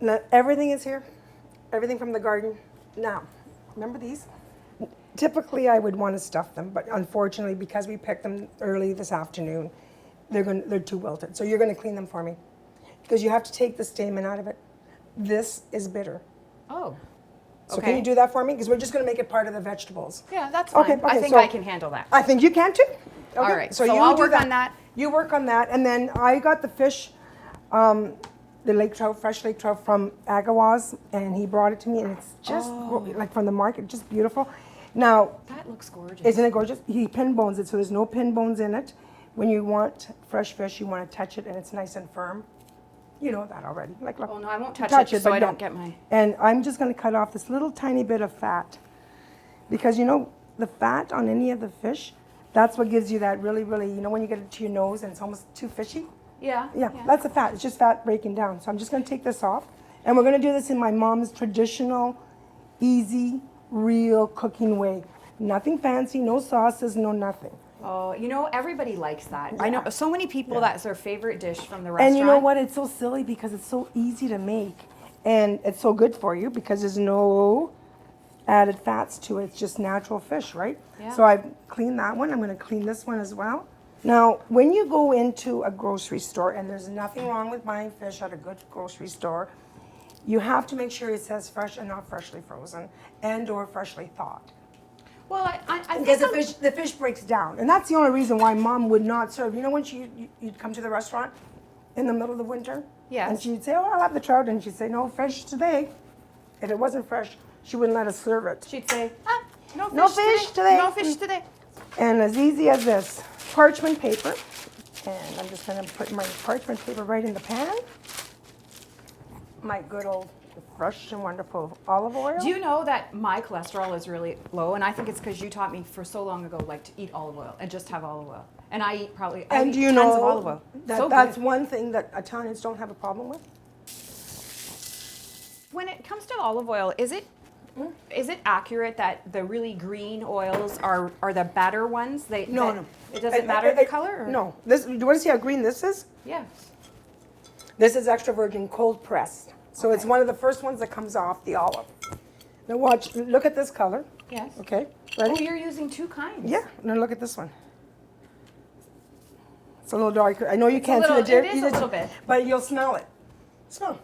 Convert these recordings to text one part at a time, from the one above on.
Now, everything is here. Everything from the garden. Now, remember these? Typically, I would want to stuff them, but unfortunately, because we picked them early this afternoon, they're too wilted. So you're going to clean them for me, because you have to take the stamen out of it. This is bitter. Oh. So can you do that for me? Because we're just going to make it part of the vegetables. Yeah, that's fine. I think so I can handle that. I think you can too. Okay. All right. So you I'll do work on that. You work on that, and then I got the fish, the lake trout, fresh lake trout from Agawas, and he brought it to me, and it's just like from the market, just beautiful. Now, that looks gorgeous. Isn't it gorgeous? He pin bones it, so there's no pin bones in it. When you want fresh fish, you want to touch it, and it's nice and firm. You know that already. Like, look. Oh no, I won't touch it so I don't get my... And I'm just going to cut off this little tiny bit of fat. Because, you know, the fat on any of the fish, that's what gives you that really, really, you know, when you get it to your nose and it's almost too fishy? Yeah. Yeah, that's the fat. It's just fat breaking down. So I'm just going to take this off. And we're going to do this in my mom's traditional, easy, real cooking way. Nothing fancy, no sauces, no nothing. Oh, you know, everybody likes that. Yeah. I know so many people that's their favorite dish from the restaurant. And you know what? It's so silly because it's so easy to make. And it's so good for you because there's no added fats to it. It's just natural fish, right? Yeah. So I've cleaned that one. I'm going to clean this one as well. Now, when you go into a grocery store, and there's nothing wrong with buying fish at a good grocery store, you have to make sure it says fresh and not freshly frozen and or freshly thawed. Well, I because the fish breaks down, and that's the only reason why Mom would not serve. You know, when you'd come to the restaurant in the middle of the winter, and she'd say, "Oh, I'll have the trout," and she'd say, "No, fresh today." If it wasn't fresh, she wouldn't let us serve it. She'd say, "No fish today. No fish today." And as easy as this, parchment paper, and I'm just going to put my parchment paper right in the pan. My good old fresh and wonderful olive oil. Do you know that my cholesterol is really low? And I think it's because you taught me for so long ago, like, to eat olive oil and just have olive oil. And I eat probably tons of olive oil. That's one thing that Italians don't have a problem with. When it comes to olive oil, is it accurate that the really green oils are the better ones? No. It doesn't matter the color? Or? No. Do you want to see how green this is? Yes. This is extra virgin cold pressed. So it's one of the first ones that comes off the olive. Now watch, look at this color. Yes. Okay, ready? Oh, you're using two kinds. Yeah, now look at this one. It's a little darker. I know you can't see the difference. It is a little bit. But you'll smell it. Smell.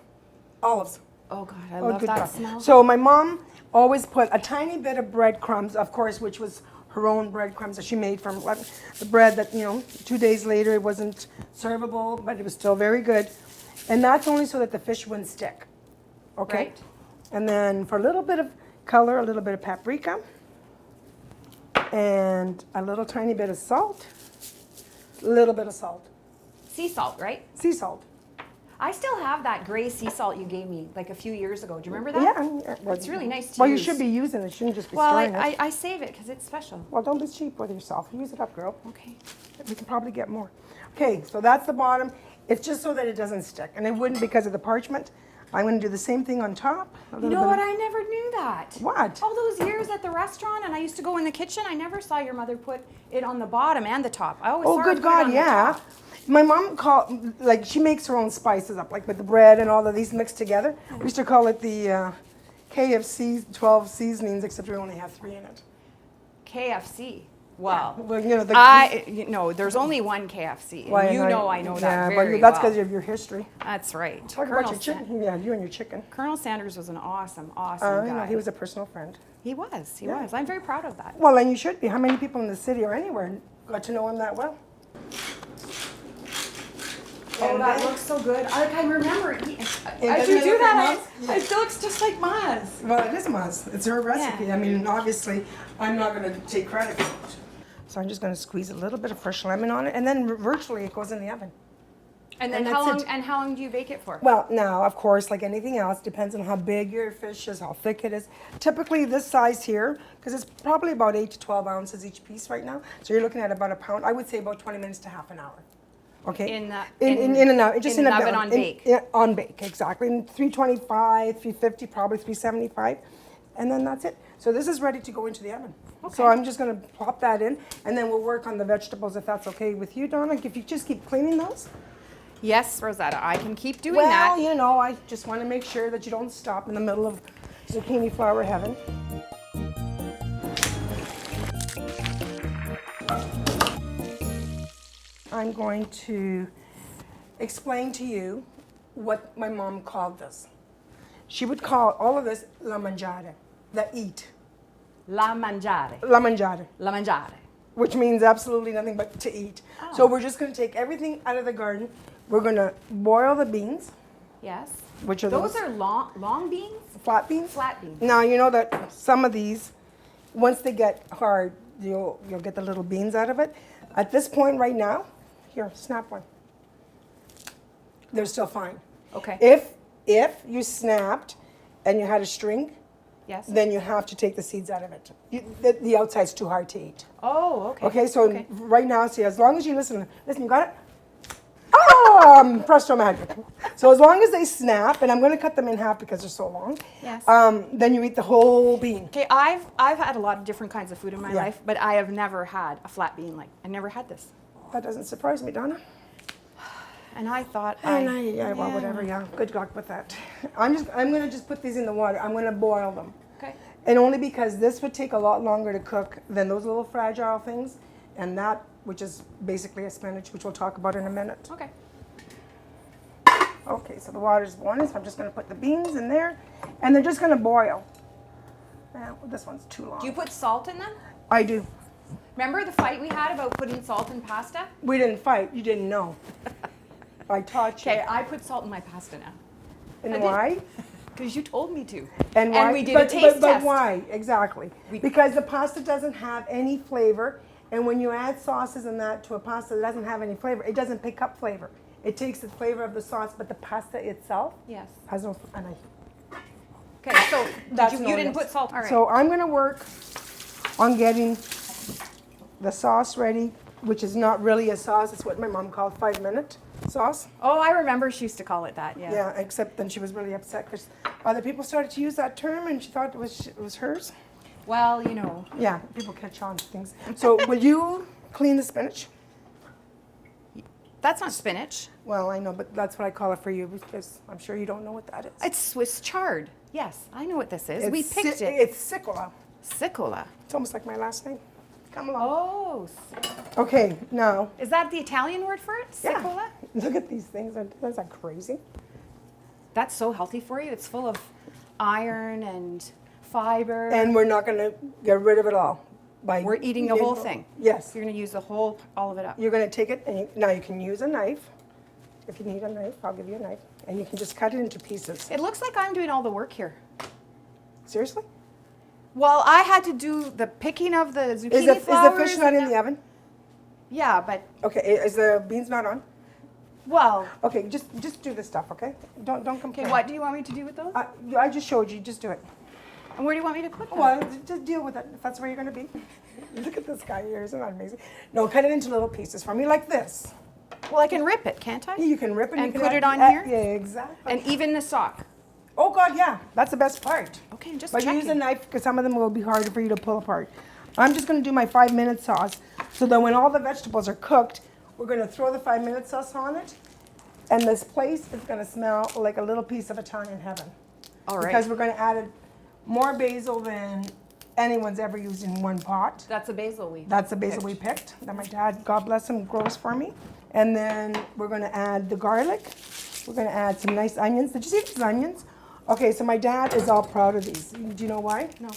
Olives. Oh God, I love that smell. So my mom always put a tiny bit of breadcrumbs, of course, which was her own breadcrumbs that she made from the bread that, 2 days later it wasn't servable, but it was still very good. And that's only so that the fish wouldn't stick. Okay? Right. And then for a little bit of color, a little bit of paprika. And a little tiny bit of salt. A little bit of salt. Sea salt, right? Sea salt. I still have that gray sea salt you gave me like a few years ago. Do you remember that? Yeah. Well, it's really nice to use. Well, you should be using it. You shouldn't just be storing it. I save it because it's special. Well, don't be cheap with yourself. Use it up, girl. Okay. We can probably get more. Okay, so that's the bottom. It's just so that it doesn't stick. And it wouldn't because of the parchment. I'm going to do the same thing on top. You know what? I never knew that. What? All those years at the restaurant, and I used to go in the kitchen, I never saw your mother put it on the bottom and the top. I always saw her put it on the top. My mom she makes her own spices up, like with the bread and all of these mixed together. We used to call it the KFC 12 seasonings, except we only have 3 in it. KFC. Well, there's only one KFC. And I know that very well. That's because of your history. That's right. Talk about your chicken. Yeah, you and your chicken. Colonel Sanders was an awesome guy. He was a personal friend. He was. I'm very proud of that. Well, and you should be. How many people in the city or anywhere got to know him that well? Oh, that looks so good. I remember eating. As you do that, it looks just like Ma's. Well, it is Ma's. It's her recipe. Yeah. I mean, obviously, I'm not going to take credit for it. So I'm just going to squeeze a little bit of fresh lemon on it, and then virtually it goes in the oven. And then how long do you bake it for? Well, now, of course, like anything else, depends on how big your fish is, how thick it is. Typically this size here, because it's probably about 8 to 12 ounces each piece right now. So you're looking at about a pound. I would say about 20 minutes to half an hour. Okay. In an oven on bake. On bake, exactly. In 325, 350, probably 375, and then that's it. So this is ready to go into the oven. Okay. So I'm just going to plop that in, and then we'll work on the vegetables if that's okay with you, Donna. If you just keep cleaning those. Yes, Rosetta, I can keep doing Well, that. you know, I just want to make sure that you don't stop in the middle of zucchini flower heaven. I'm going to explain to you what my mom called this. She would call all of this la mangiare, the eat. La mangiare. La mangiare, La mangiare. which means absolutely nothing but to eat. Oh. So we're just going to take everything out of the garden. We're going to boil the beans, Yes. which are Those are long beans? flat beans. Flat beans. Now you know that some of these, once they get hard, you'll get the little beans out of it. At this point right now, here, snap one. They're still fine. Okay. If you snapped and you had a string, Yes. then you have to take the seeds out of it. The outside's too hard to eat. Oh, okay. Okay, so right now, see, as long as you listen, you got it? Oh, presto magic. So as long as they snap, and I'm going to cut them in half because they're so long, Yes. then you eat the whole bean. Okay, I've had a lot of different kinds of food in my Yeah. life, but I have never had a flat bean I never had this. That doesn't surprise me, Donna. And I thought Well, whatever, yeah. Good luck with that. I'm going to just put these in the water. I'm going to boil them. Okay. And only because this would take a lot longer to cook than those little fragile things, and that, which is basically a spinach, which we'll talk about in a minute. Okay. Okay, so the water's boiling, so I'm just going to put the beans in there, and they're just going to boil. Now, this one's too long. Do you put salt in them? I do. Remember the fight we had about putting salt in pasta? We didn't fight. You didn't know. I taught you. Okay, I put salt in my pasta now. And I did. why? Because you told me to. And why? we did a taste but test. why? Exactly. Because the pasta doesn't have any flavor, and when you add sauces and that to a pasta that doesn't have any flavor, it doesn't pick up flavor. It takes the flavor of the sauce, but the pasta itself Yes. has no. And Okay, so That's you no didn't yes. put salt. All right. So I'm going to work on getting the sauce ready, which is not really a sauce. It's what my mom called 5-minute sauce. oh, I remember she used to call it that. Yeah. Yeah, except then she was really upset because other people started to use that term and she thought it was hers. Well, you know. Yeah, people catch on to things. So will you clean the spinach? That's not spinach. Well, I know, but that's what I call it for you because I'm sure you don't know what that is. It's Swiss chard. Yes, I know what this is. We It's picked it. It's Sicoli. Sicoli. It's almost like my last name. Come along. Oh, Okay, now, is that the Italian word for it? yeah, Sicoli? look at these things. That's like crazy. That's so healthy for you. It's full of iron and fiber. And we're not going to get rid of it all. We're eating the whole thing. Yes. You're going to use all of it up. You're going to take it, and now you can use a knife. If you need a knife, I'll give you a knife. And you can just cut it into pieces. It looks like I'm doing all the work here. Seriously? Well, I had to do the picking of the zucchini Is the flowers. fish not in the oven? Yeah, but, Okay, is the beans not on? well, Okay, just do this stuff, okay? Don't complain. okay, what do you want me to do with those? I just showed you. Just do it. And where do you want me to put them? Well, just deal with it if that's where you're going to be. Look at this guy here. Isn't that amazing? No, cut it into little pieces for me like this. Well, I can rip it, can't I? You can rip it. And you can put add- it on add- here? Yeah, exactly. And even the sock. Oh, God, yeah. That's the best part. Okay, just But checking. use a knife because some of them will be harder for you to pull apart. I'm just going to do my 5-minute sauce so that when all the vegetables are cooked, we're going to throw the 5-minute sauce on it. And this place is going to smell like a little piece of Italian heaven. All right. Because we're going to add more basil than anyone's ever used in one pot. That's the basil we That's the basil we picked that my dad, God bless him, grows for me. And then we're going to add the garlic. We're going to add some nice onions. Did you see these onions? Okay, so my dad is all proud of these. Do you know why? No.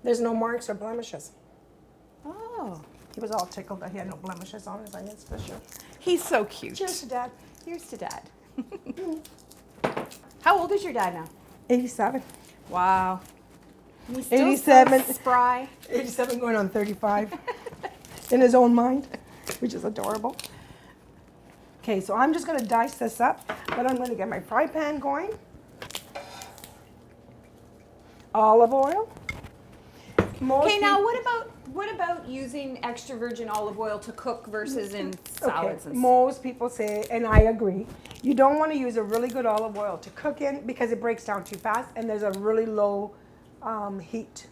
There's no marks or blemishes. Oh. He was all tickled that he had no blemishes on his onions for sure. He's so cute. Cheers to Dad. Here's to Dad. How old is your dad now? 87. Wow. He's still 87. so spry. 87 going on 35 in his own mind, which is adorable. Okay, so I'm just going to dice this up, but I'm going to get my fry pan going. Olive oil. Okay, now what about using extra virgin olive oil to cook versus in salads and stuff? Most people say, and I agree, you don't want to use a really good olive oil to cook in because it breaks down too fast and there's a really low heat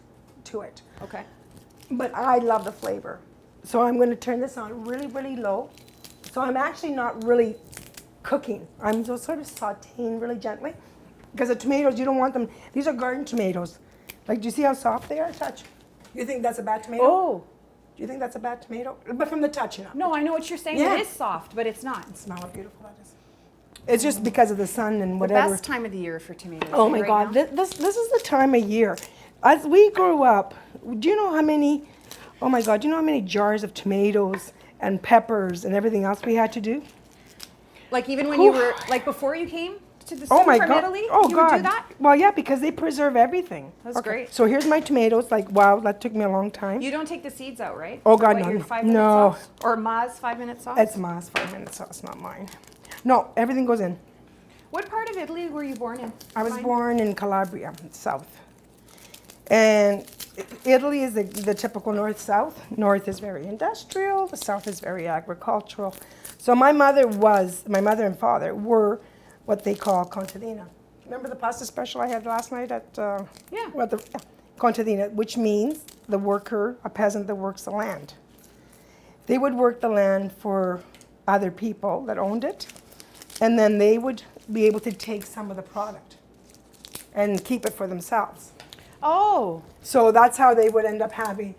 to it. Okay. But I love the flavor. So I'm going to turn this on really, really low So I'm actually not really cooking. I'm just sort of sauteing really gently. Because the tomatoes, you don't want them, these are garden tomatoes. Like, do you see how soft they are? Touch. You think that's a bad tomato? Oh. Do you think that's a bad tomato? But from the touch, you know. No, I know what you're saying. Yeah. It is soft, but it's not. Smell how beautiful that is. It's just because of the sun and The whatever. best time of the year for tomatoes. Oh my right God, now. this is the time of year. As we grew up, do you know how many, oh my God, do you know how many jars of tomatoes and peppers and everything else we had to do? Like even when you were, like before you came to the Oh my from God. Italy, Oh you God. would do that? Well, yeah, because they preserve everything. That's great. So here's my tomatoes. Like, wow, that took me a long time. You don't take the seeds out, right? Oh, God, What, no. your 5 minute No. sauce? Or Ma's 5 minute sauce? It's Ma's 5-minute sauce, not mine. No, everything goes in. What part of Italy were you born in? I was Mine? born in Calabria, south. And Italy is the typical north-south. North is very industrial, the south is very agricultural. So my mother and father were what they call contadina. Remember the pasta special I had last night at Yeah. contadina, which means the worker, a peasant that works the land. They would work the land for other people that owned it, and then they would be able to take some of the product and keep it for themselves. Oh. So that's how they would end up having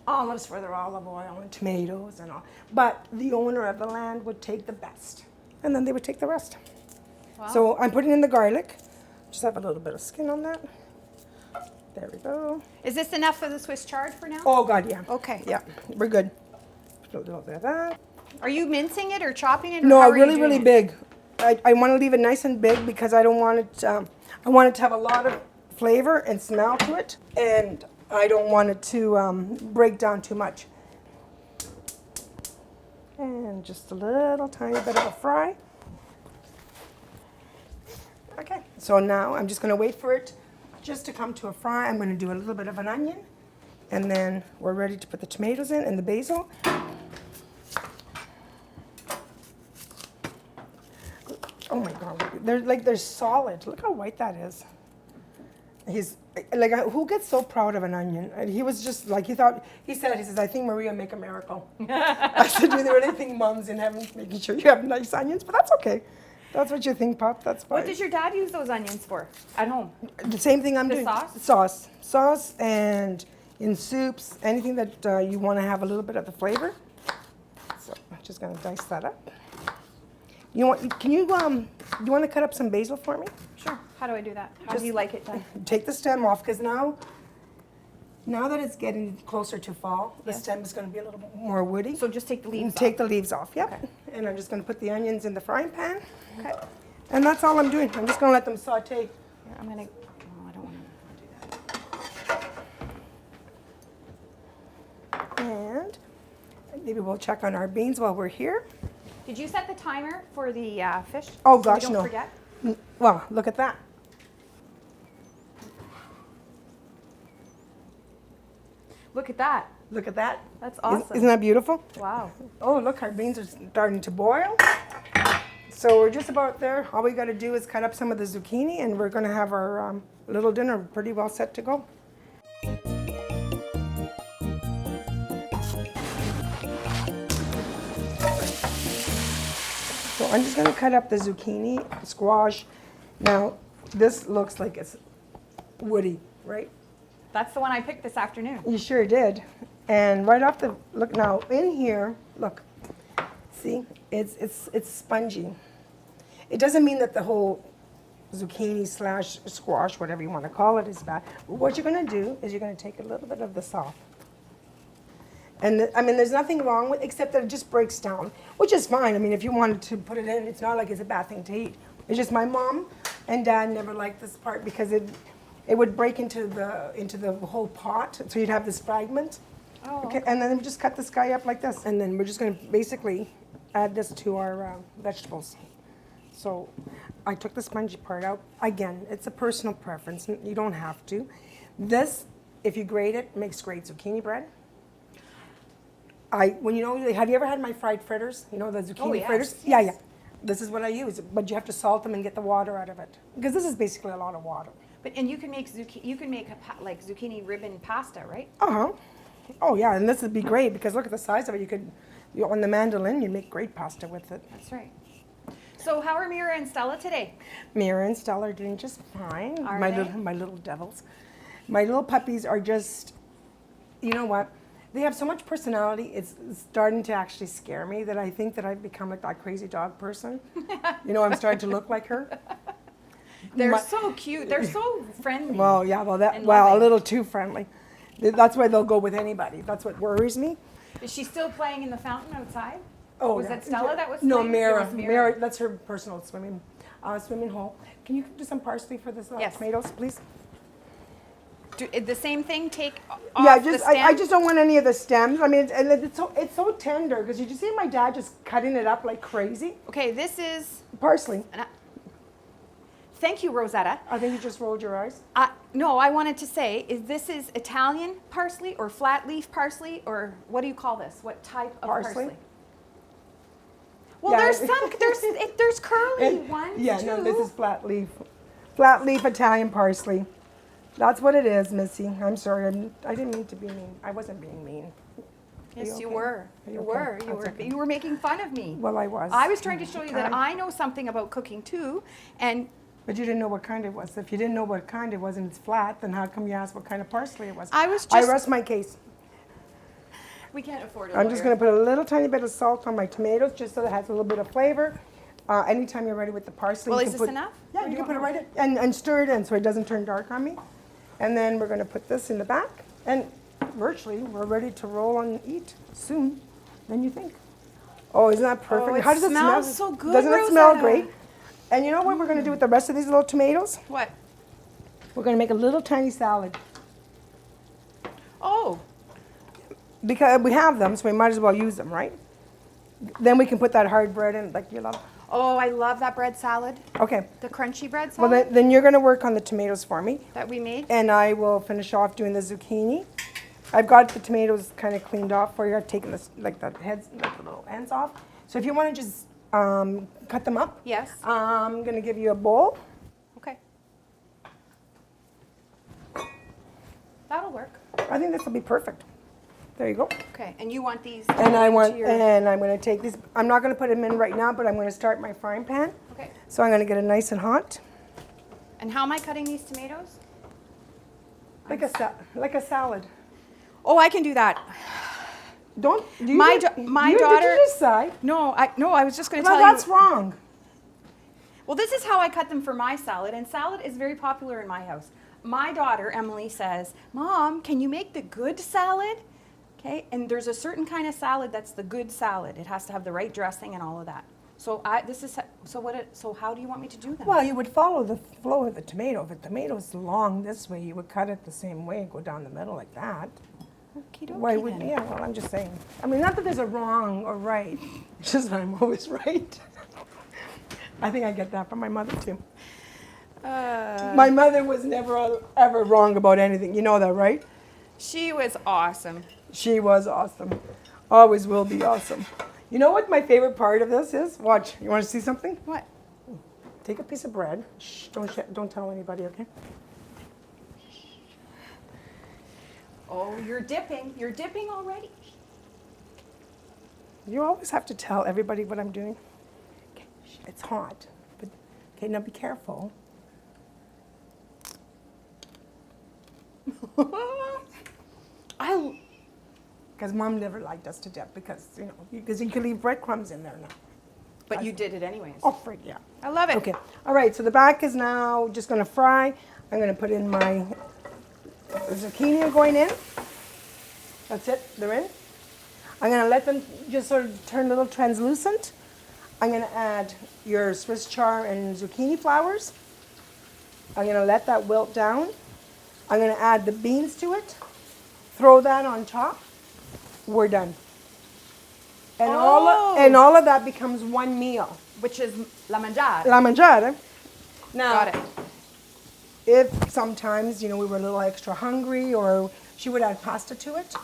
olives for their olive oil and tomatoes and all. But the owner of the land would take the best, and then they would take the rest. Wow. So I'm putting in the garlic. Just have a little bit of skin on that. There we go. Is this enough for the Swiss chard for now? Oh God, yeah. Okay. Yeah, we're good. Put a little bit of that. Are you mincing it or chopping it? Or No, how are you really, doing really it? big. I want to leave it nice and big because I don't want it. I want it to have a lot of flavor and smell to it, and I don't want it to break down too much. And just a little tiny bit of a fry. Okay, so now I'm just going to wait for it just to come to a fry. I'm going to do a little bit of an onion, and then we're ready to put the tomatoes in and the basil. Oh my God, they're solid. Look how white that is. He's like, who gets so proud of an onion? And he was just like, he says, I think Maria make a miracle. I said, do they really think mom's in heaven making sure you have nice onions? But that's okay. That's what you think, Pop. That's fine. What does your dad use those onions for at home? The same thing I'm The doing. sauce? Sauce, and in soups, anything that you want to have a little bit of the flavor. So I'm just gonna dice that up. You want to cut up some basil for me? Sure. How do I do that? How do you like it done? Take the stem off, because now that it's getting closer to fall, the Yes. stem is going to be a little bit more woody. So just take the leaves Take off. the leaves off, yep. Okay. And I'm just going to put the onions in the frying pan. Okay. And that's all I'm doing. I'm just going to let them saute. Here, I'm gonna. Oh, I don't want to do that. And maybe we'll check on our beans while we're here. Did you set the timer for the fish? Oh, so gosh, we don't no. forget? Well, look at that. Look at that. Look at that. That's awesome. Isn't that beautiful? Wow. Oh, look, our beans are starting to boil. So we're just about there. All we got to do is cut up some of the zucchini, and we're going to have our little dinner pretty well set to go. So I'm just going to cut up the zucchini, squash. Now, this looks like it's woody, right? That's the one I picked this afternoon. You sure did. And right off the, look now, in here, look, see, it's spongy. It doesn't mean that the whole zucchini slash squash, whatever you want to call it, is bad. But what you're going to do is you're going to take a little bit of this off. And I mean, there's nothing wrong with, except that it just breaks down, which is fine. I mean, if you wanted to put it in, it's not like it's a bad thing to eat. It's just my mom and dad never liked this part because it would break into the whole pot, so you'd have this fragment. Oh. Okay, and then we just cut this guy up like this, and then we're just going to basically add this to our vegetables. So I took the spongy part out. Again, it's a personal preference. You don't have to. This, if you grate it, makes great zucchini bread. Have you ever had my fried fritters? You know the zucchini Oh, yes, fritters? yes. Yeah. This is what I use, but you have to salt them and get the water out of it, because this is basically a lot of water. And you can make like zucchini ribbon pasta, right? Uh-huh. Oh, yeah, and this would be great because look at the size of it. You could On the mandolin, you make great pasta with it. That's right. So how are Mira and Stella today? Mira and Stella are doing just fine. Are my they? my little devils. My little puppies are just, you know what? They have so much personality. It's starting to actually scare me that I think that I've become like that crazy dog person. You know, I'm starting to look like her. They're so cute. They're so friendly. Well, yeah, and a loving. little too friendly. That's why they'll go with anybody. That's what worries me. Is she still playing in the fountain outside? Oh, Was that Stella that was No, playing? It Mira. was Mira, that's her personal swimming hole. Can you do some parsley for this Yes. tomatoes, please? The same thing, take off Yeah, the just stem? I just don't want any of the stems. I mean, it's so tender because you just see my dad just cutting it up like crazy. Okay, this is... Parsley. Thank you, Rosetta. I think you just rolled your eyes. No, I wanted to say, this is Italian parsley or flat leaf parsley, or what do you call this? What type of parsley? Well, Yeah. there's curly ones Yeah, too. no, this is flat leaf Italian parsley. That's what it is, Missy. I'm sorry. I didn't mean to be mean. I wasn't being mean. Yes, you okay? were. Are You okay? were. That's okay. You were making fun of me. Well, I was. I was trying to show you that Okay. I know something about cooking too, and But you didn't know what kind it was. If you didn't know what kind it was and it's flat, then how come you asked what kind of parsley it was? I was I just. rest my case. We can't afford it. I'm just going to put a little tiny bit of salt on my tomatoes just so that it has a little bit of flavor. Anytime you're ready with the parsley. Well, you is can this put, enough? Yeah, Or do you you can put it want right in and stir it in so it doesn't turn dark on me. And then we're going to put this in the back. And virtually, we're ready to roll and eat soon than you think. Oh, isn't that perfect? it How does it smell? smells so good, Doesn't it smell Rosetta. great? And you know what we're going to do with the rest of these little tomatoes? What? We're going to make a little tiny salad. Oh, Because we have them, so we might as well use them, right? Then we can put that hard bread in, like you love. oh, I love that bread salad. Okay. The crunchy bread Well, salad then you're going to work on the tomatoes for me, that we made. and I will finish off doing the zucchini. I've got the tomatoes kind of cleaned off for you. I've taken this, like the heads, like the little ends off. So if you want to just cut them up, Yes. I'm going to give you a bowl. Okay. That'll work. I think this will be perfect. There you go. Okay, and you want these? And I'm into your- going to take these. I'm not going to put them in right now, but I'm going to start my frying pan. Okay. So I'm going to get it nice and hot, And how am I cutting these tomatoes? like a salad. Oh, I can do that. Don't do you My just- my you, daughter- Did you just say? No, I was just going to No, tell you. that's wrong. Well, this is how I cut them for my salad, and salad is very popular in my house. My daughter, Emily, says, "Mom, can you make the good salad?" Okay, and there's a certain kind of salad that's the good salad. It has to have the right dressing and all of that. So so how do you want me to do that? Well, you would follow the flow of the tomato. If the tomato's long this way, you would cut it the same way, go down the middle like that. Okey-dokey Why would? then. Yeah, well, I'm just saying. I mean, not that there's a wrong or right. It's just that I'm always right. I think I get that from my mother too. My mother was never ever wrong about anything. You know that, right? She was awesome. She was awesome. Always will be awesome. You know what my favorite part of this is? Watch. You want to see something? What? Take a piece of bread. Shh, don't tell anybody, okay? Oh, you're dipping. You're dipping already. You always have to tell everybody what I'm doing. Okay, shh, it's hot. But okay, now be careful. Because Mom never liked us to dip because, you can leave breadcrumbs in there now. But you did it anyways. Oh, frig, yeah. I love it. Okay, all right, so the back is now just going to fry. I'm going to put in my zucchini are going in. That's it, they're in. I'm going to let them just sort of turn a little translucent. I'm going to add your Swiss chard and zucchini flowers. I'm going to let that wilt down. I'm going to add the beans to it. Throw that on top. We're done. And all of that becomes one meal. Which is la mangiare. La mangiare. Now, Got it. if sometimes, we were a little extra hungry, or she would add pasta to it,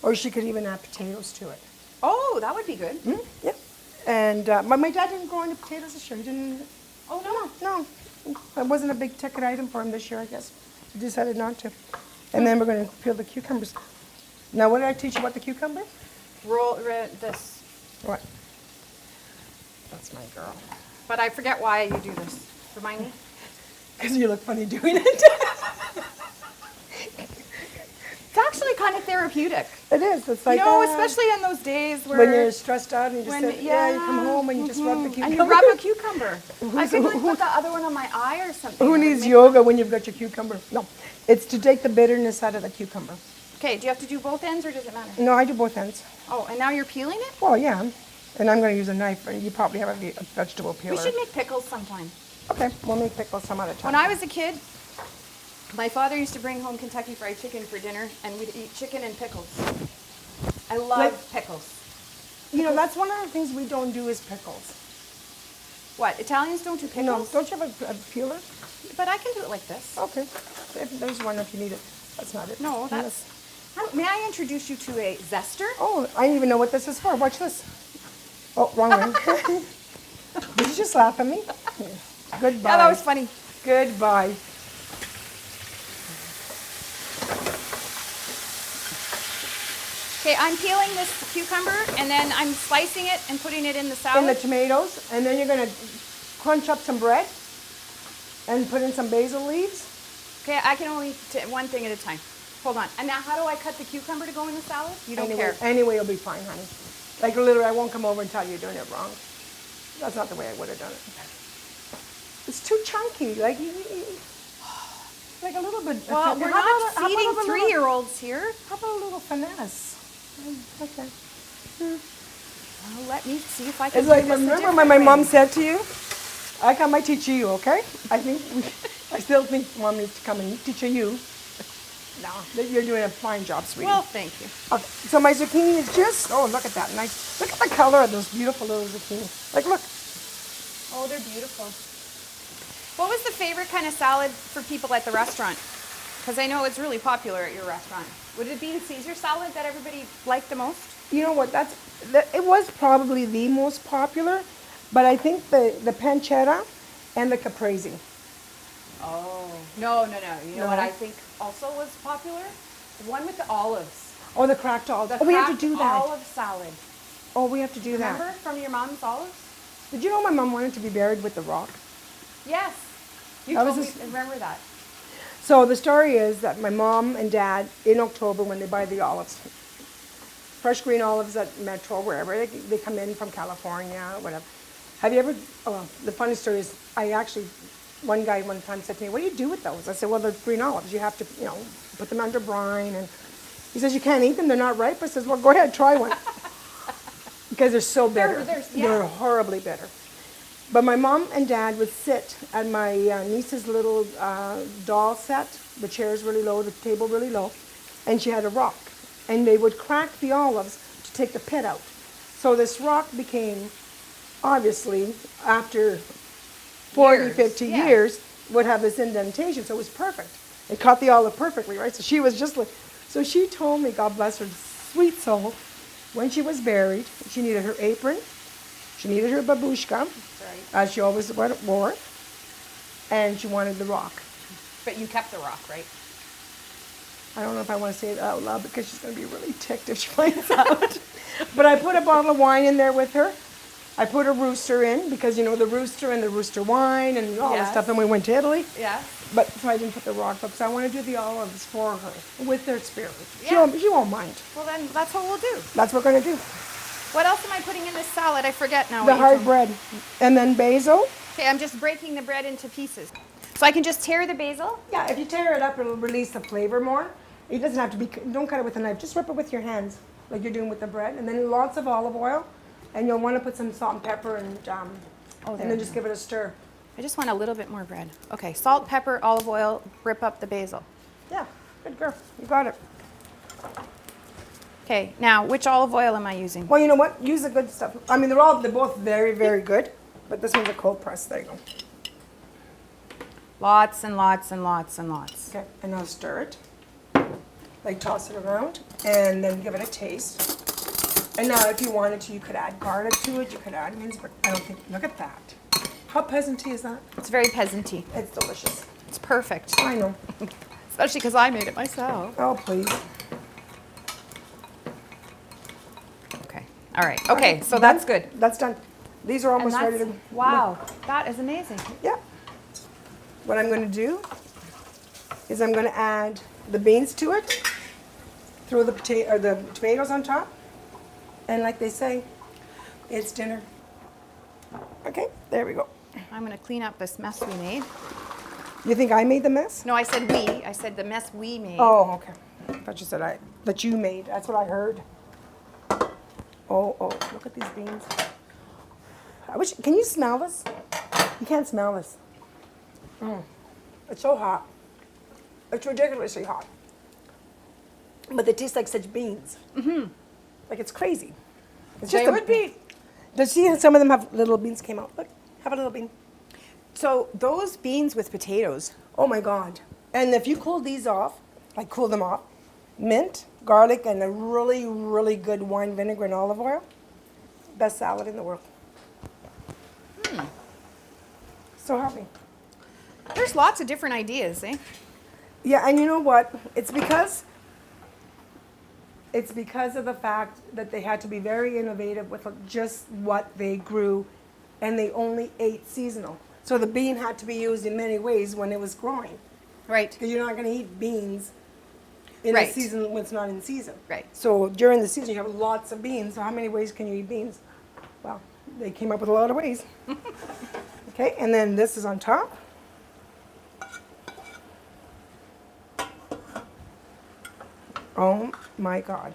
or she could even add potatoes to it. Oh, that would be good. Yeah. And but my dad didn't grow into potatoes this year. He didn't. Oh, No. It wasn't a big ticket item for him this year, I guess. He decided not to. And then we're going to peel the cucumbers. Now, what did I teach you about the cucumber? Roll this. What? That's my girl. But I forget why you do this. Remind me. Because you look funny doing it. It's actually kind of therapeutic. It is. It's like, You know, especially in those days where when you're stressed out and you just when- sit, yeah, you come home and you just rub the cucumber. and you rub a cucumber. I could like put the other one on my eye or something. Who It would needs make- yoga when you've got your cucumber? No, it's to take the bitterness out of the cucumber. Okay, do you have to do both ends or does it matter? No, I do both ends. Oh, and now you're peeling it? Well, yeah, and I'm going to use a knife. And you probably have a vegetable peeler. We should make pickles sometime. Okay, we'll make pickles some other time. When I was a kid, my father used to bring home Kentucky Fried Chicken for dinner, and we'd eat chicken and pickles. I love pickles. You know, that's one of the things we don't do is pickles. What, Italians don't do No, pickles? don't you have a peeler? But I can do it like this. Okay, there's one if you need it. That's not it. No, that's... May I introduce you to a zester? Oh, I didn't even know what this is for. Watch this. Oh, wrong one. Did you just laugh at me? Goodbye. Yeah, that was funny. Goodbye. Okay, I'm peeling this cucumber, and then I'm slicing it and putting it in the And salad. the tomatoes, and then you're going to crunch up some bread and put in some basil leaves. Okay, I can only one thing at a time. Hold on. And now how do I cut the cucumber to go in the salad? You don't care. Anyway, you'll be fine, honey. Like literally, I won't come over and tell you you're doing it wrong. That's not the way I would have done it. It's too chunky. Like a little bit. Well, we're not feeding 3-year-olds here. How about a little finesse? Okay. Well, let me see if I can It's like, do this a remember different when my mom way. said to you, I come, I teach you, okay? I still think mom needs to come and teach you. No, you're doing a fine job, sweetie. Well, thank you. Okay, so my zucchini is just, oh, look at that, nice. Look at the color of those beautiful little zucchini. Like, look. Oh, they're beautiful. What was the favorite kind of salad for people at the restaurant? Because I know it's really popular at your restaurant. Would it be the Caesar salad that everybody liked the most? You know what, it was probably the most popular, but I think the pancetta and the caprese. Oh, no. You know No? what I think also was popular? The one with the olives. Oh, the cracked olives. The Oh, we have to cracked do that. olive salad. Oh, we have to do Remember that. from your mom's olives? Did you know my mom wanted to be buried with the rock? Yes. You That told was me, remember that. So the story is that my mom and dad, in October when they buy the olives, fresh green olives at Metro, wherever, they come in from California, whatever. Have you ever, the funny story is, one guy one time said to me, what do you do with those? I said, well, they're green olives. You have to, put them under brine. And he says, you can't eat them, they're not ripe. I says, well, go ahead, try one. Because they're so bitter. They're horribly bitter. But my mom and dad would sit at my niece's little doll set. The chair's really low, the table really low, and she had a rock. And they would crack the olives to take the pit out. So this rock became, obviously, after 40, 50 years, would have this indentation. So it was perfect. It caught the olive perfectly, right? So she was just like, so she told me, God bless her sweet soul, when she was buried, she needed her apron, she needed her babushka, as she always wore, and she wanted the rock. But you kept the rock, right? I don't know if I want to say it out loud because she's going to be really ticked if she finds out. But I put a bottle of wine in there with her. I put a rooster in because, the rooster and the rooster wine and all that stuff. And we went to Italy. Yeah. But so I didn't put the rock up because I want to do the olives for her with their spirit. Yeah. She won't mind. Well, then that's what we'll do. That's what we're going to do. What else am I putting in this salad? I forget now. The hard bread. And then basil. Okay, I'm just breaking the bread into pieces. So I can just tear the basil? Yeah, if you tear it up, it'll release the flavor more. It doesn't have to be, don't cut it with a knife. Just rip it with your hands like you're doing with the bread. And then lots of olive oil. And you'll want to put some salt and pepper and then just give it a stir. I just want a little bit more bread. Okay, salt, pepper, olive oil, rip up the basil. Yeah, good girl. You got it. Okay, now which olive oil am I using? Well, you know what? Use the good stuff. I mean, they're both very, very good. But this one's a cold press. There you go. Lots and lots and lots and lots. Okay, and now stir it. Like toss it around and then give it a taste. And now if you wanted to, you could add garlic to it. You could add onions, but I don't think, look at that. How peasanty is that? It's very peasanty. It's delicious. It's perfect. I know. Especially because I made it myself. Oh, please. Okay. All right. Okay, so that's good. That's done. These are And almost ready that's, to. wow, that is amazing. Yeah. What I'm going to do is I'm going to add the beans to it, throw the tomatoes on top, and like they say, it's dinner. Okay, there we go. I'm going to clean up this mess we made. You think I made the mess? No, I said we. I said the mess we made. Oh, okay. I thought you said that you made. That's what I heard. Oh, look at these beans. Can you smell this? You can't smell this. It's so hot. It's ridiculously hot. But they taste like such beans. Like it's crazy. It's They would be. Does see how some of them have little beans came out? Look, have a little bean. So those beans with potatoes. Oh my God. And if you cool these off, like cool them off, mint, garlic, and a really, really good wine vinegar and olive oil, best salad in the world. So happy. There's lots of different ideas, eh? Yeah, and you know what? It's because of the fact that they had to be very innovative with just what they grew, and they only ate seasonal. So the bean had to be used in many ways when it was growing. Right. Because you're not going to eat beans in Right. the season when it's not in season. Right. So during the season, you have lots of beans. So how many ways can you eat beans? Well, they came up with a lot of ways. Okay, and then this is on top. Oh my God.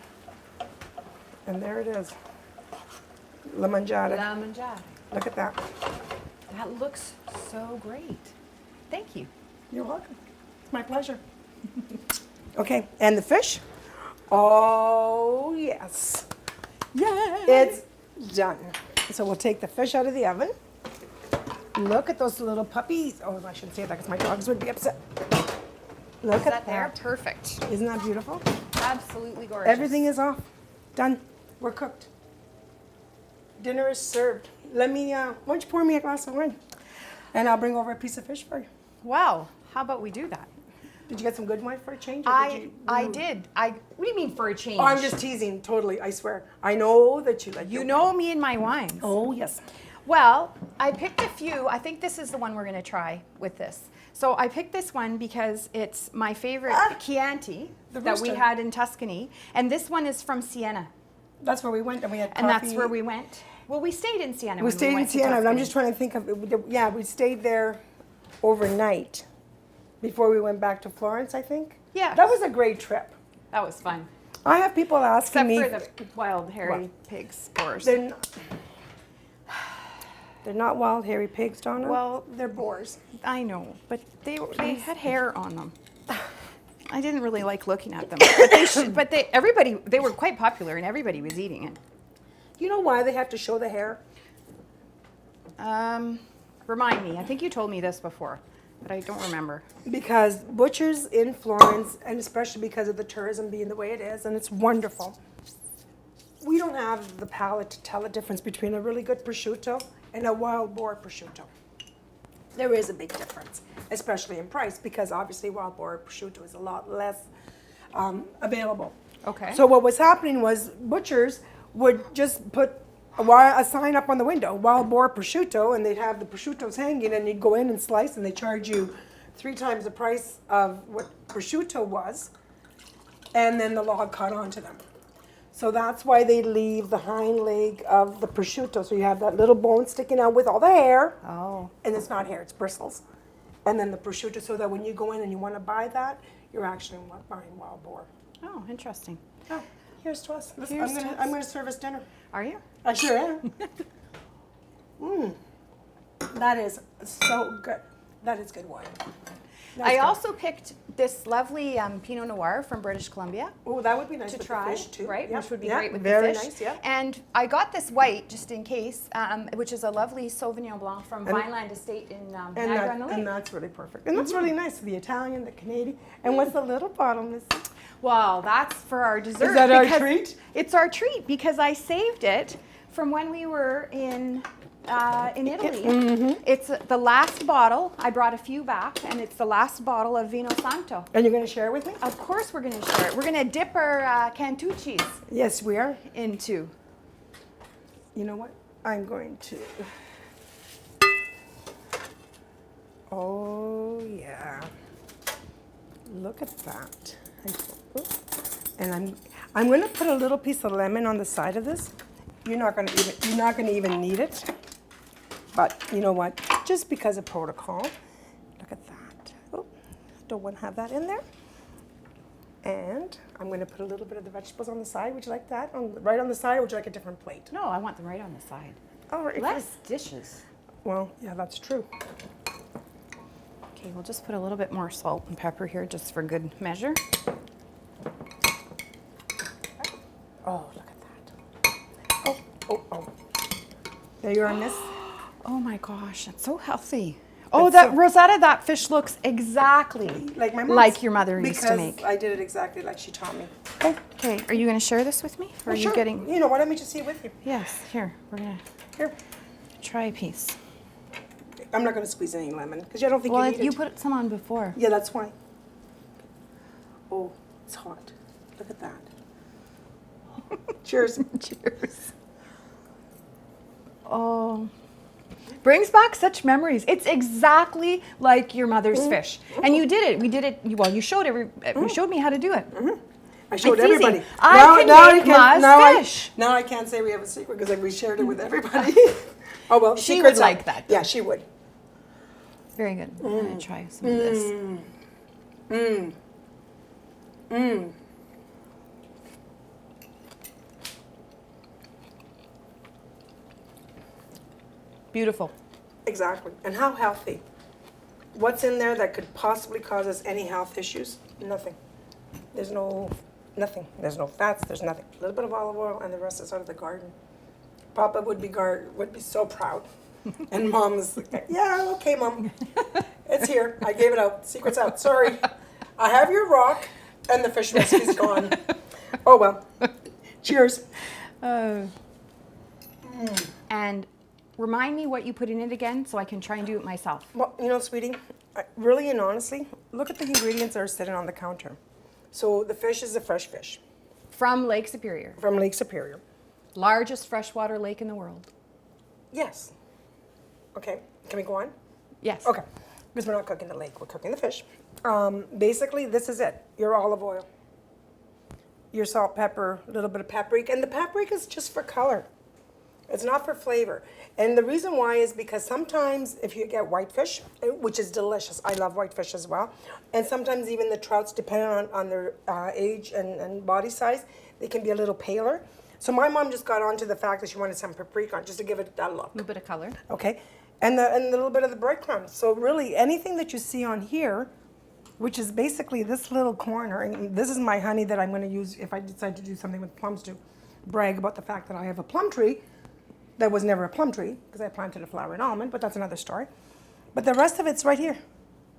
And there it is. La mangiata. La mangiata. Look at that. That looks so great. Thank you. You're welcome. It's my pleasure. Okay, and the fish? Oh, yes. Yeah. It's done. So we'll take the fish out of the oven. Look at those little puppies. Oh, I shouldn't say that because my dogs would be upset. Look Is at that there? that. Perfect. Isn't that beautiful? Absolutely gorgeous. Everything is off. Done. We're cooked. Dinner is served. Let me, why don't you pour me a glass of wine? And I'll bring over a piece of fish for you. Wow. How about we do that? Did you get some good wine for a change? or I did. What do you mean for a change? Oh, I'm just teasing, totally, I swear. I know that you like You your- know me and my wines. Oh, yes. Well, I picked a few. I think this is the one we're going to try with this. So I picked this one because it's my favorite Chianti the that we rooster. had in Tuscany. And this one is from Siena. That's where we went and we had coffee. And that's where we went. Well, we stayed in Siena. We when stayed in went to Siena, and I'm Tuscany. just trying to think of, yeah, we stayed there overnight before we went back to Florence, I think. Yeah. That was a great trip. That was fun. I have people asking Except me. for the wild hairy pig spores. They're not wild hairy pigs, Donna. Well, they're boars. I know, but they had hair on them. I didn't really like looking at them, but they were quite popular and everybody was eating it. You know why they have to show the hair? Remind me. I think you told me this before, but I don't remember. Because butchers in Florence, and especially because of the tourism being the way it is, and it's wonderful, we don't have the palate to tell the difference between a really good prosciutto and a wild boar prosciutto. There is a big difference, especially in price, because obviously wild boar prosciutto is a lot less available. Okay. So what was happening was butchers would just put a sign up on the window, wild boar prosciutto, and they'd have the prosciuttos hanging, and you'd go in and slice, and they charge you 3 times the price of what prosciutto was, and then the law caught on to them. So that's why they leave the hind leg of the prosciutto. So you have that little bone sticking out with all the hair. Oh. And it's not hair, it's bristles. And then the prosciutto, so that when you go in and you want to buy that, you're actually buying wild boar. Oh, interesting. Oh, here's to us. Listen, Here's to us. I'm gonna serve us dinner. Are you? I sure am. That is so good. That is good wine. That's I good. also picked this lovely Pinot Noir from British Columbia Oh, that would be nice to with try, the fish too. right? Yeah. Which would be Yeah, great with very the fish. nice, yeah. And I got this white just in case, which is a lovely Sauvignon Blanc from Vineland Estate in Niagara-on-the-Lake. And that's really perfect. And that's really nice. The Italian, the Canadian. And what's the little bottle, Missy? Well, that's for our dessert. Is that our because treat? It's our treat because I saved it from when we were in Italy. It's the last bottle. I brought a few back, and it's the last bottle of Vino Santo. And you're going to share it with me? Of course we're going to share it. We're going to dip our Cantucci's Yes, we are. into. You know what? I'm going to. Oh yeah. Look at that. And I'm going to put a little piece of lemon on the side of this. You're not going to even need it. But you know what? Just because of protocol. Look at that. Oh, don't want to have that in there. And I'm going to put a little bit of the vegetables on the side. Would you like that? Right on the side, or would you like a different plate? No, I want them right on the side. Oh, right. Less dishes. Well, yeah, that's true. Okay, we'll just put a little bit more salt and pepper here just for good measure. Oh, look at that. Oh. There you are, miss. Oh my gosh, that's so healthy. Oh, Rosetta, that fish looks exactly like my mom's. like your mother used to make. Because I did it exactly like she taught me. Okay, are you going to share this with me? Or are Sure. you getting... You know, why don't we just see it with you? Yes, here, we're going Here. to try a piece. I'm not going to squeeze any lemon because I don't think Well, you need you it. put some on before. Yeah, that's why. Oh, it's hot. Look at that. Cheers. Cheers. Oh, brings back such memories. It's exactly like your mother's fish, and you did it. We did it. Well, you showed you showed me how to do it. I showed It's everybody. easy. I can make my fish. Now I can't say we have a secret because we shared it with everybody. Oh well, She secret's would like out. that. Yeah, she would. Very good. I'm gonna try some of this. Beautiful. Exactly. And how healthy? What's in there that could possibly cause us any health issues? Nothing. There's nothing. There's no fats. There's nothing. A little bit of olive oil, and the rest is out of the garden. Papa would be so proud, and Mom was like, "Yeah, okay, Mom, it's here. I gave it out. Secret's out. Sorry, I have your rock, and the fish recipe's gone. Oh well. Cheers." And remind me what you put in it again so I can try and do it myself. Well, you know, sweetie, really and honestly, look at the ingredients that are sitting on the counter. So the fish is a fresh fish. From Lake Superior. From Lake Superior. Largest freshwater lake in the world. Yes. Okay, can we go on? Yes. Okay, because we're not cooking the lake, we're cooking the fish. Basically, this is it. Your olive oil, your salt, pepper, a little bit of paprika, and the paprika is just for color. It's not for flavor. And the reason why is because sometimes if you get whitefish, which is delicious, I love whitefish as well, and sometimes even the trouts, depending on their age and body size, they can be a little paler. So my mom just got onto the fact that she wanted some paprika on just to give it that look. A little bit of color. Okay, and a little bit of the breadcrumbs. So really, anything that you see on here, which is basically this little corner, and this is my honey that I'm going to use if I decide to do something with plums to brag about the fact that I have a plum tree that was never a plum tree because I planted a flowering almond, but that's another story. But the rest of it's right here.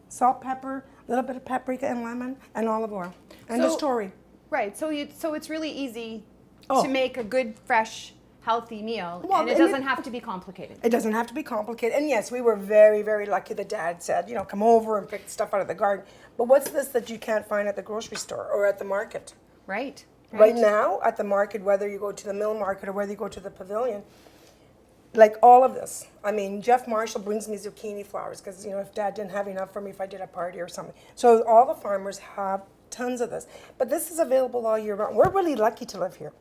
Salt, pepper, a little bit of paprika and lemon, and olive oil. And the story. Right, so it's really easy Oh. to make a good, fresh, healthy meal, Well, and it and doesn't have to be complicated. It doesn't have to be complicated. And yes, we were very, very lucky that Dad said, you know, come over and pick stuff out of the garden. But what's this that you can't find at the grocery store or at the market? Right. Right now, at the market, whether you go to the mill market or whether you go to the pavilion, like all of this. I mean, Jeff Marshall brings me zucchini flowers because, you know, if Dad didn't have enough for me if I did a party or something. So all the farmers have tons of this. But this is available all year round. We're really lucky to live here.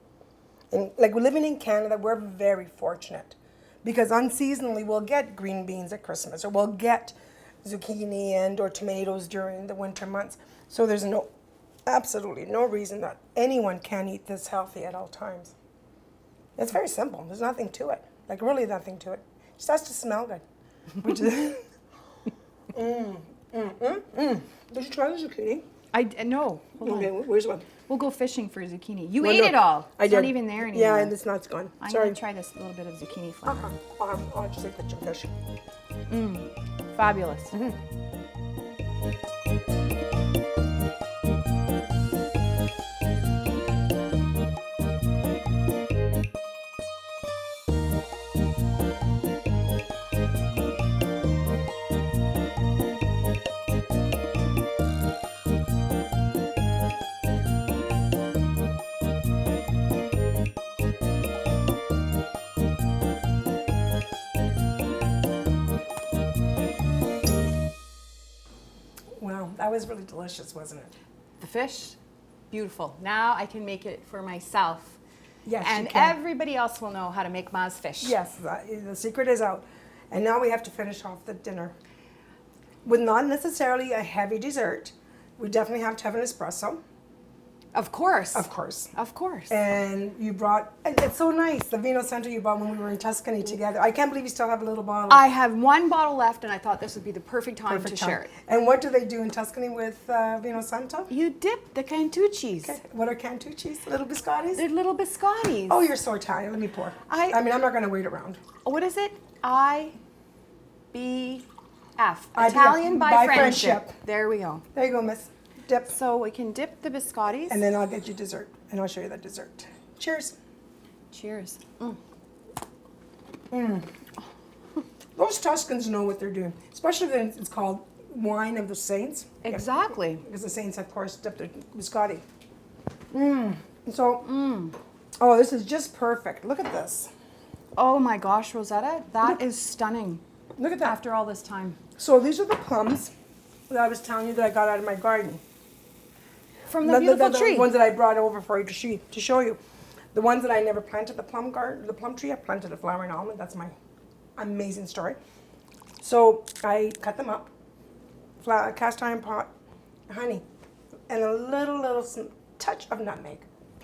And like living in Canada, we're very fortunate because unseasonally we'll get green beans at Christmas or we'll get zucchini and or tomatoes during the winter months. So there's absolutely no reason that anyone can eat this healthy at all times. It's very simple. There's nothing to it. Like really nothing to it. It just has to smell good. Which is Did you try the zucchini? No. Hold on. Okay, where's one? We'll go fishing for zucchini. You Well, ate no, it all. I It's did. not even there anymore. Yeah, and it's not. It's gone. I'm Sorry. going to try this little bit of zucchini flour. I'll just eat the chip fish. Fabulous. That was really delicious, wasn't it? The fish, beautiful. Now I can make it for myself. Yes, And you can. everybody else will know how to make Ma's fish. Yes, the secret is out. And now we have to finish off the dinner with not necessarily a heavy dessert. We definitely have to have an espresso, Of course. of course. Of course. And you brought, and it's so nice, the Vino Santo you bought when we were in Tuscany together. I can't believe you still have a little bottle. I have one bottle left, and I thought this would be the perfect time to share it. And what do they do in Tuscany with Vino Santo? You dip the cantuccies. Okay. What are cantucci's? Little biscottis? They're little biscottis. Oh, you're so Italian. Let me pour. I mean, I'm not going to wait around. What is it? IBF. IBF, Italian by by friendship. friendship. There we go. There you go, miss. Dip. So we can dip the biscottis. And then I'll get you dessert. And I'll show you the dessert. Cheers. Cheers. Those Tuscans know what they're doing. Especially when it's called wine of the saints. Exactly. Because the saints, of course, dip their biscotti. Oh, this is just perfect. Look at this. Oh my gosh, Rosetta, that is stunning. Look at that. After all this time. So these are the plums that I was telling you that I got out of my garden. From the beautiful tree. The ones that I brought over for you to show you. The ones that I never planted the plum tree, I planted a flowering almond. That's my amazing story. So I cut them up, cast iron pot, honey, and a little touch of nutmeg.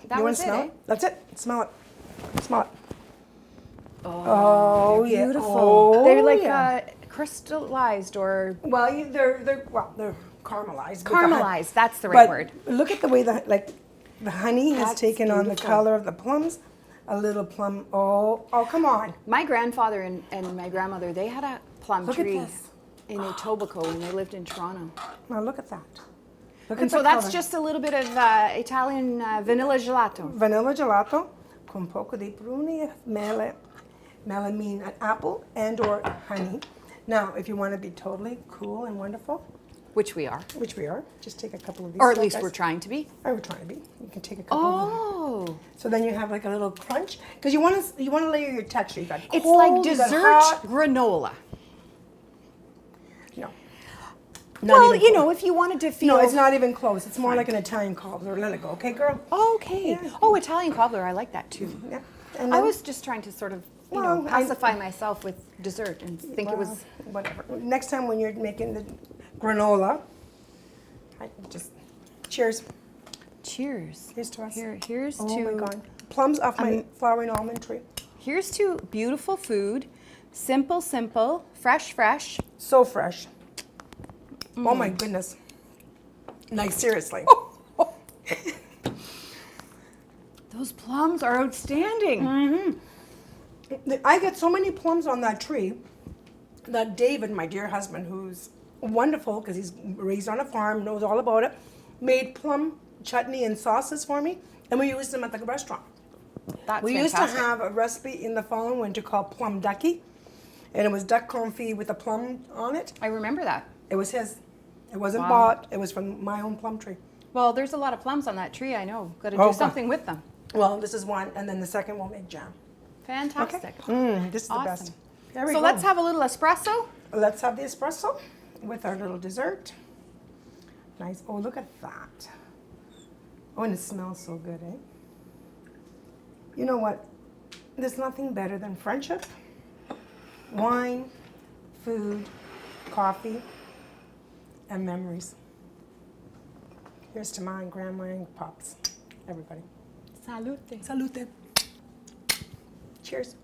That You want was to it, smell eh? it? That's it. Smell it. Smell it. Oh, yeah. beautiful. Oh, They're like yeah. crystallized or Well, they're caramelized. caramelized. That's the right But word. look at the way that the honey has That's taken on the beautiful. color of the plums. A little plum. Oh, come on. My grandfather and my grandmother, they had a plum Look at tree this. in Etobicoke when they lived in Toronto. Now look at that. Look And at so the that's color. just a little bit of Italian vanilla gelato. Vanilla gelato con poco di pruni, melamine, an apple, and or honey. Now, if you want to be totally cool and wonderful, Which we are. which we are, just take a couple of these. Or at little least guys. we're trying to be. Or we're trying to be. You can take a couple of them. Oh. So then you have like a little crunch because you want to layer your texture. You got It's cold, like you got dessert hot. granola. No. Not Well, even you close. know, if you wanted to feel... No, it's not even close. It's more like an Italian cobbler. Let it go, okay, girl? Okay. Yeah. Oh, Italian cobbler, I like that too. Yeah. And I then- was just trying to sort of, Well, pacify myself with dessert and think it well, was... whatever. Next time when you're making the granola, just cheers. Cheers. Here's to us. Here's Oh to... my God. Plums off my flowering almond tree. Here's to beautiful food. Simple, fresh. So fresh. Oh my goodness. Like seriously. Those plums are outstanding. I get so many plums on that tree that David, my dear husband, who's wonderful because he's raised on a farm, knows all about it, made plum chutney and sauces for me, and we used them at the restaurant. That's We used to fantastic. have a recipe in the following winter called plum ducky, and it was duck confit with a plum on it. I remember that. It was his. It wasn't Wow. bought. It was from my own plum tree. Well, there's a lot of plums on that tree, I know. Got to Oh, do something with them. Well, this is one, and then the second we'll make jam. Fantastic. This is the best. Awesome. There we So go. let's have a little espresso. Let's have the espresso with our little dessert. Nice. Oh, look at that. Oh, and it smells so good, eh? You know what? There's nothing better than friendship, wine, food, coffee, and memories. Here's to mine, grandma, and pops. Everybody. Salute. Salute. Cheers.